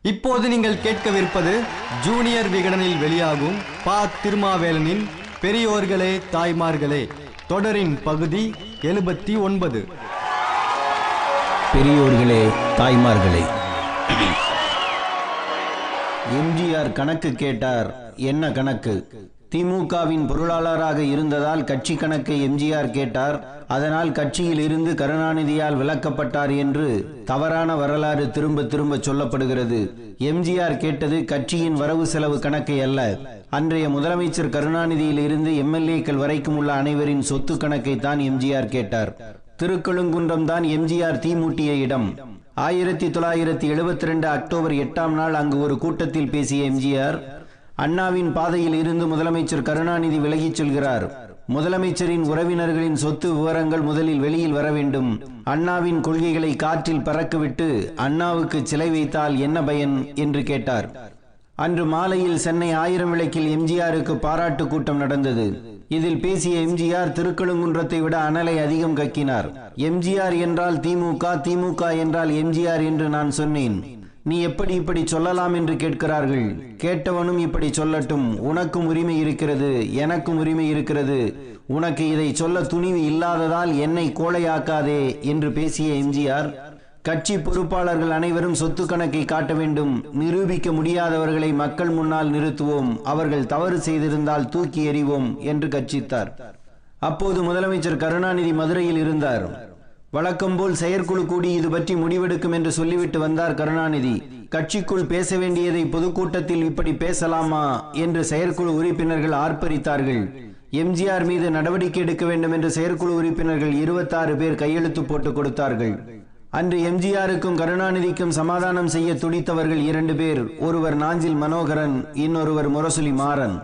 இப்போது நீங்கள் கேட்கவிருப்பது ஜூனியர் விகடனில் வெளியாகும் பா. திருமாவேலனின் பெரியோர்களே தாய்மார்களே தொடரின் பகுதி 79. பெரியோர்களே தாய்மார்களே. எம்ஜிஆர் கணக்கு கேட்டார். என்ன கணக்கு? திமுகவின் பொருளாளராக இருந்ததால் கட்சி கணக்கை எம்ஜிஆர் கேட்டார். அதனால் கட்சியில் இருந்து கருணாநிதியால் விலக்கப்பட்டார் என்று தவறான வரலாறு திரும்ப திரும்ப சொல்லப்படுகிறது. எம்ஜிஆர் கேட்டது கட்சியின் வரவு செலவு கணக்கை அல்ல. அன்றைய முதலமைச்சர் கருணாநிதியில் இருந்து எம்எல்ஏக்கள் வரைக்கும் உள்ள அனைவரின் சொத்து கணக்கை தான் எம்ஜிஆர் கேட்டார். திருக்கழுங்குன்றம் தான் எம்ஜிஆர் தீமூட்டிய இடம். 1972 அக்டோபர் 8ஆம் நாள் அங்கு ஒரு கூட்டத்தில் பேசிய எம்ஜிஆர், அண்ணாவின் பாதையில் இருந்து முதலமைச்சர் கருணாநிதி விலகிச் செல்கிறார். முதலமைச்சரின் உறவினர்களின் சொத்து விவரங்கள் முதலில் வெளியில் வர வேண்டும். அண்ணாவின் கொள்கைகளை காற்றில் பறக்கவிட்டு அண்ணாவுக்கு சிலை வைத்தால் என்ன பயன் என்று கேட்டார். அன்று மாலையில் சென்னை 1000 விளக்கில் எம்ஜிஆருக்கு பாராட்டு கூட்டம் நடந்தது. இதில் பேசிய எம்ஜிஆர் திருக்கழுங்குன்றத்தை விட அனலை அதிகம் கக்கினார். எம்ஜிஆர் என்றால் திமுக, திமுக என்றால் எம்ஜிஆர் என்று நான் சொன்னேன். நீ எப்படி இப்படி சொல்லலாம் என்று கேட்கிறார்கள். கேட்டவனும் இப்படி சொல்லட்டும். உனக்கும் உரிமை இருக்கிறது, எனக்கும் உரிமை இருக்கிறது. உனக்கு இதை சொல்ல துணிவு இல்லாததால் என்னை கோழையாக்காதே என்று பேசிய எம்ஜிஆர், கட்சி பொறுப்பாளர்கள் அனைவரும் சொத்து கணக்கை காட்ட வேண்டும். நிரூபிக்க முடியாதவர்களை மக்கள் முன்னால் நிறுத்துவோம். அவர்கள் தவறு செய்திருந்தால் தூக்கி எறிவோம் என்று கர்ச்சித்தார். அப்போது முதலமைச்சர் கருணாநிதி மதுரையில் இருந்தார். வழக்கம்போல் செயற்குழு கூடி இது பற்றி முடிவெடுக்கும் என்று சொல்லிவிட்டு வந்தார் கருணாநிதி. கட்சிக்குள் பேச வேண்டியதை பொதுக்கூட்டத்தில் இப்படி பேசலாமா என்று செயற்குழு உறுப்பினர்கள் ஆர்ப்பரித்தார்கள். எம்ஜிஆர் மீது நடவடிக்கை எடுக்க வேண்டும் என்று செயற்குழு உறுப்பினர்கள் 26 பேர் கையெழுத்து போட்டு கொடுத்தார்கள். அன்று எம்ஜிஆருக்கும் கருணாநிதிக்கும் சமாதானம் செய்ய துடித்தவர்கள் 2 பேர். ஒருவர் நாஞ்சில் மனோகரன், இன்னொருவர் முரசொலி மாறன்.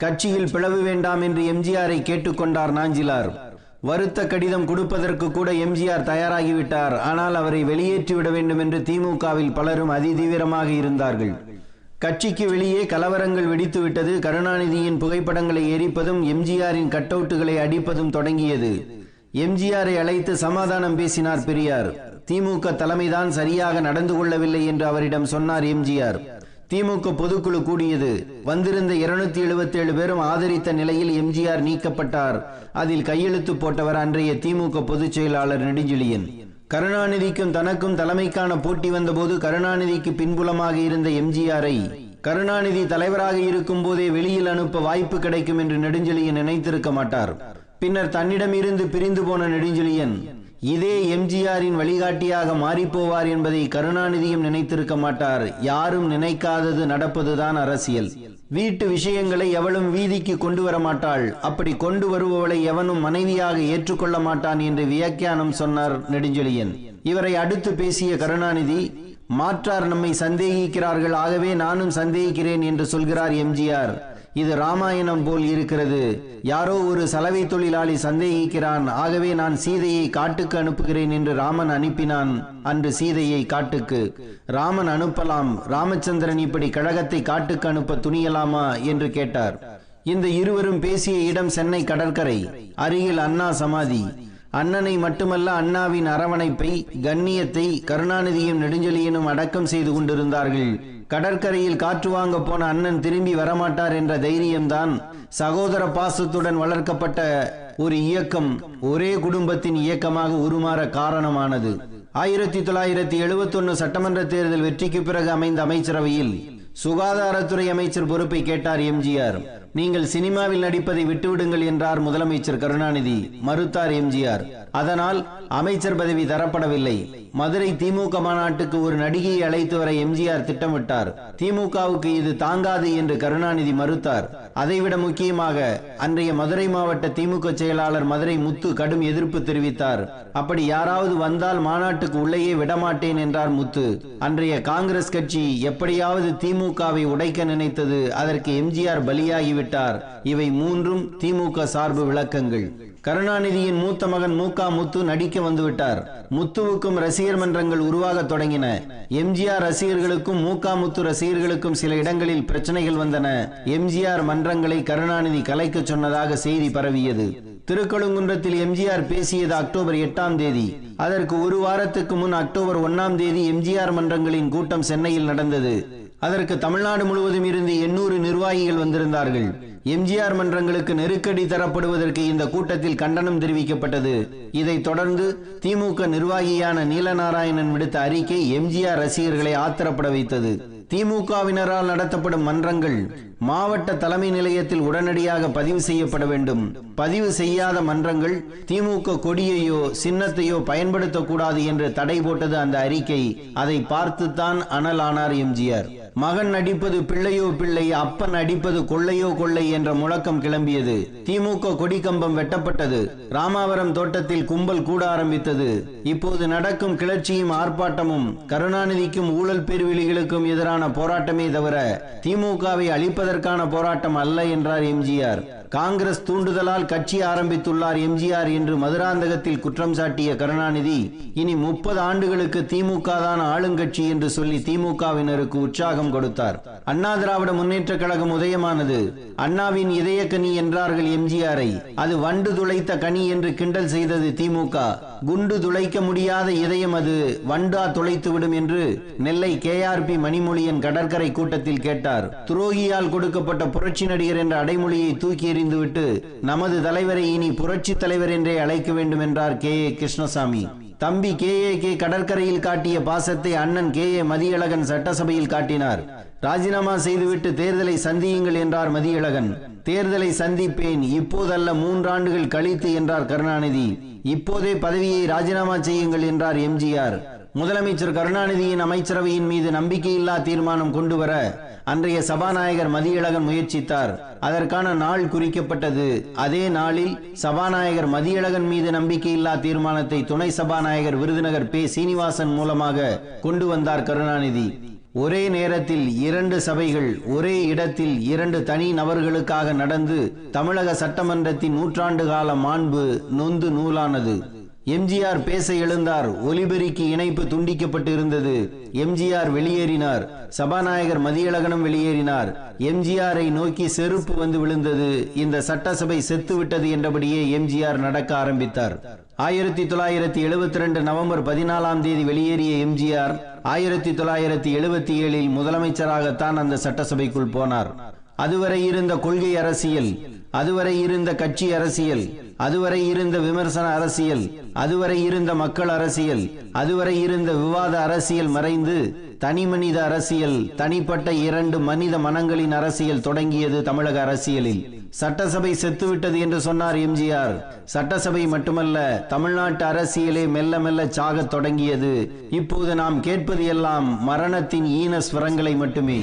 கட்சியில் பிளவு வேண்டாம் என்று எம்ஜிஆரை கேட்டுக்கொண்டார் நாஞ்சிலார். வருத்த கடிதம் கொடுப்பதற்கு கூட எம்ஜிஆர் தயாராகிவிட்டார். ஆனால் அவரை வெளியேற்றிவிட வேண்டும் என்று திமுகவில் பலரும் அதிதீவிரமாக இருந்தார்கள். கட்சிக்கு வெளியே கலவரங்கள் வெடித்துவிட்டது. கருணாநிதியின் புகைப்படங்களை எரிப்பதும் எம்ஜிஆரின் கட்டவுட்டுகளை அடிப்பதும் தொடங்கியது. எம்ஜிஆரை அழைத்து சமாதானம் பேசினார் பெரியார். திமுக தலைமைதான் சரியாக நடந்து கொள்ளவில்லை என்று அவரிடம் சொன்னார் எம்ஜிஆர். திமுக பொதுக்குழு கூடியது. வந்திருந்த 277 பேரும் ஆதரித்த நிலையில் எம்ஜிஆர் நீக்கப்பட்டார். அதில் கையெழுத்து போட்டவர் அன்றைய திமுக பொதுச் செயலாளர் நெடுஞ்செழியன். கருணாநிதிக்கும் தனக்கும் தலைமைக்கான போட்டி வந்தபோது கருணாநிதிக்கு பின்புலமாக இருந்த எம்ஜிஆரை கருணாநிதி தலைவராக இருக்கும் போதே வெளியில் அனுப்ப வாய்ப்பு கிடைக்கும் என்று நெடுஞ்செழியன் நினைத்திருக்க மாட்டார். பின்னர் தன்னிடம் இருந்து பிரிந்து போன நெடுஞ்செழியன் இதே எம்ஜிஆரின் வழிகாட்டியாக மாறிப்போவார் என்பதை கருணாநிதியும் நினைத்திருக்க மாட்டார். யாரும் நினைக்காதது நடப்பதுதான் அரசியல். வீட்டு விஷயங்களை எவளும் வீதிக்கு கொண்டு வர மாட்டாள். அப்படி கொண்டு வருபவளை எவனும் மனைவியாக ஏற்றுக்கொள்ள மாட்டான் என்று வியாக்கியானம் சொன்னார் நெடுஞ்செழியன். இவரை அடுத்து பேசிய கருணாநிதி, மாற்றார் நம்மை சந்தேகிக்கிறார்கள், ஆகவே நானும் சந்தேகிக்கிறேன் என்று சொல்கிறார் எம்ஜிஆர். இது ராமாயணம் போல் இருக்கிறது. யாரோ ஒரு சலவை தொழிலாளி சந்தேகிக்கிறான், ஆகவே நான் சீதையை காட்டுக்கு அனுப்புகிறேன் என்று ராமன் அனுப்பினான். அன்று சீதையை காட்டுக்கு ராமன் அனுப்பலாம். ராமச்சந்திரன் இப்படி கழகத்தை காட்டுக்கு அனுப்ப துணியலாமா என்று கேட்டார். இந்த இருவரும் பேசிய இடம் சென்னை கடற்கரை. அருகில் அண்ணா சமாதி. அண்ணனை மட்டுமல்ல, அண்ணாவின் அரவணைப்பை, கண்ணியத்தை கருணாநிதியும் நெடுஞ்செழியனும் அடக்கம் செய்து கொண்டிருந்தார்கள். கடற்கரையில் காற்று வாங்க போன அண்ணன் திரும்பி வரமாட்டார் என்ற தைரியம்தான் சகோதர பாசத்துடன் வளர்க்கப்பட்ட ஒரு இயக்கம் ஒரே குடும்பத்தின் இயக்கமாக உருமாற காரணமானது. 1971 சட்டமன்ற தேர்தல் வெற்றிக்கு பிறகு அமைந்த அமைச்சரவையில் சுகாதாரத்துறை அமைச்சர் பொறுப்பை கேட்டார் எம்ஜிஆர். நீங்கள் சினிமாவில் நடிப்பதை விட்டுவிடுங்கள் என்றார் முதலமைச்சர் கருணாநிதி. மறுத்தார் எம்ஜிஆர். அதனால் அமைச்சர் பதவி தரப்படவில்லை. மதுரை திமுக மாநாட்டுக்கு ஒரு நடிகையை அழைத்து வர எம்ஜிஆர் திட்டமிட்டார். திமுகவுக்கு இது தாங்காது என்று கருணாநிதி மறுத்தார். அதைவிட முக்கியமாக அன்றைய மதுரை மாவட்ட திமுக செயலாளர் மதுரை முத்து கடும் எதிர்ப்பு தெரிவித்தார். அப்படி யாராவது வந்தால் மாநாட்டுக்கு உள்ளேயே விடமாட்டேன் என்றார் முத்து. அன்றைய காங்கிரஸ் கட்சி எப்படியாவது திமுகவை உடைக்க நினைத்தது. அதற்கு எம்ஜிஆர் பலியாகிவிட்டார். இவை 3 திமுக சார்பு விளக்கங்கள். கருணாநிதியின் மூத்த மகன் மு.க. முத்து நடிக்க வந்துவிட்டார். முத்துவுக்கும் ரசிகர் மன்றங்கள் உருவாக தொடங்கின. எம்ஜிஆர் ரசிகர்களுக்கும் மு.க. முத்து ரசிகர்களுக்கும் சில இடங்களில் பிரச்சனைகள் வந்தன. எம்ஜிஆர் மன்றங்களை கருணாநிதி கலைக்க சொன்னதாக செய்தி பரவியது. திருக்கழுங்குன்றத்தில் எம்ஜிஆர் பேசியது அக்டோபர் 8ஆம் தேதி. அதற்கு ஒரு வாரத்துக்கு முன் அக்டோபர் 1ஆம் தேதி எம்ஜிஆர் மன்றங்களின் கூட்டம் சென்னையில் நடந்தது. அதற்கு தமிழ்நாடு முழுவதும் இருந்து 800 நிர்வாகிகள் வந்திருந்தார்கள். எம்ஜிஆர் மன்றங்களுக்கு நெருக்கடி தரப்படுவதற்கு இந்த கூட்டத்தில் கண்டனம் தெரிவிக்கப்பட்டது. இதைத் தொடர்ந்து திமுக நிர்வாகியான நீலநாராயணன் விடுத்த அறிக்கை எம்ஜிஆர் ரசிகர்களை ஆத்திரப்பட வைத்தது. திமுகவினரால் நடத்தப்படும் மன்றங்கள் மாவட்ட தலைமை நிலையத்தில் உடனடியாக பதிவு செய்யப்பட வேண்டும். பதிவு செய்யாத மன்றங்கள் திமுக கொடியையோ சின்னத்தையோ பயன்படுத்தக்கூடாது என்று தடை போட்டது அந்த அறிக்கை. அதை பார்த்துத்தான் அனலானார் எம்ஜிஆர். மகன் நடிப்பது பிள்ளையோ பிள்ளை, அப்பன் அடிப்பது கொள்ளையோ கொள்ளை என்ற முழக்கம் கிளம்பியது. திமுக கொடி கம்பம் வெட்டப்பட்டது. ராமாவரம் தோட்டத்தில் கும்பல் கூட ஆரம்பித்தது. இப்போது நடக்கும் கிளர்ச்சியும் ஆர்ப்பாட்டமும் கருணாநிதிக்கும் ஊழல் பேர்வெளிகளுக்கும் எதிரான போராட்டமே தவிர திமுகவை அழிப்பதற்கான போராட்டம் அல்ல என்றார் எம்ஜிஆர். காங்கிரஸ் தூண்டுதலால் கட்சி ஆரம்பித்துள்ளார் எம்ஜிஆர் என்று மதுராந்தகத்தில் குற்றம் சாட்டிய கருணாநிதி இனி 30 ஆண்டுகளுக்கு திமுக தான் ஆளுங்கட்சி என்று சொல்லி திமுகவினருக்கு உற்சாகம் கொடுத்தார். அண்ணா திராவிட முன்னேற்ற கழகம் உதயமானது. அண்ணாவின் இதயக்கனி என்றார்கள் எம்ஜிஆரை. அது வண்டு துளைத்த கனி என்று கிண்டல் செய்தது திமுக. குண்டு துளைக்க முடியாத இதயம் அது வண்டா துளைத்துவிடும் என்று நெல்லை KRP மணிமொழியன் கடற்கரை கூட்டத்தில் கேட்டார். துரோகியால் கொடுக்கப்பட்ட புரட்சி நடிகர் என்ற அடைமொழியை தூக்கி எறிந்துவிட்டு நமது தலைவரை இனி புரட்சி தலைவர் என்றே அழைக்க வேண்டும் என்றார் KA கிருஷ்ணசாமி. தம்பி KAK கடற்கரையில் காட்டிய பாசத்தை அண்ணன் KA மதியழகன் சட்டசபையில் காட்டினார். ராஜினாமா செய்துவிட்டு தேர்தலை சந்தியுங்கள் என்றார் மதியழகன். தேர்தலை சந்திப்பேன், இப்போதல்ல 3 ஆண்டுகள் கழித்து என்றார் கருணாநிதி. இப்போதே பதவியை ராஜினாமா செய்யுங்கள் என்றார் எம்ஜிஆர். முதலமைச்சர் கருணாநிதியின் அமைச்சரவையின் மீது நம்பிக்கையில்லா தீர்மானம் கொண்டு வர அன்றைய சபாநாயகர் மதியழகன் முயற்சித்தார். அதற்கான நாள் குறிக்கப்பட்டது. அதே நாளில் சபாநாயகர் மதியழகன் மீது நம்பிக்கையில்லா தீர்மானத்தை துணை சபாநாயகர் விருதுநகர் பே. சீனிவாசன் மூலமாக கொண்டு வந்தார் கருணாநிதி. ஒரே நேரத்தில் 2 சபைகள் ஒரே இடத்தில் 2 தனி நபர்களுக்காக நடந்து தமிழக சட்டமன்றத்தின் 100 ஆண்டு கால மாண்பு நொந்து நூலானது. எம்ஜிஆர் பேச எழுந்தார். ஒலிபெருக்கி இணைப்பு துண்டிக்கப்பட்டு இருந்தது. எம்ஜிஆர் வெளியேறினார். சபாநாயகர் மதியழகனும் வெளியேறினார். எம்ஜிஆரை நோக்கி செருப்பு வந்து விழுந்தது. இந்த சட்டசபை செத்துவிட்டது என்றபடியே எம்ஜிஆர் நடக்க ஆரம்பித்தார். 1972 நவம்பர் 14ஆம் தேதி வெளியேறிய எம்ஜிஆர் 1977 முதலமைச்சராகத்தான் அந்த சட்டசபைக்குள் போனார். அதுவரை இருந்த கொள்கை அரசியல், அதுவரை இருந்த கட்சி அரசியல், அதுவரை இருந்த விமர்சன அரசியல், அதுவரை இருந்த மக்கள் அரசியல், அதுவரை இருந்த விவாத அரசியல் மறைந்து தனி மனித அரசியல், தனிப்பட்ட 2 மனித மனங்களின் அரசியல் தொடங்கியது தமிழக அரசியலில். சட்டசபை செத்துவிட்டது என்று சொன்னார் எம்ஜிஆர். சட்டசபை மட்டுமல்ல, தமிழ்நாட்டு அரசியலே மெல்ல மெல்ல சாகத் தொடங்கியது. இப்போது நாம் கேட்பது எல்லாம் மரணத்தின் ஈன ஸ்வரங்களை மட்டுமே.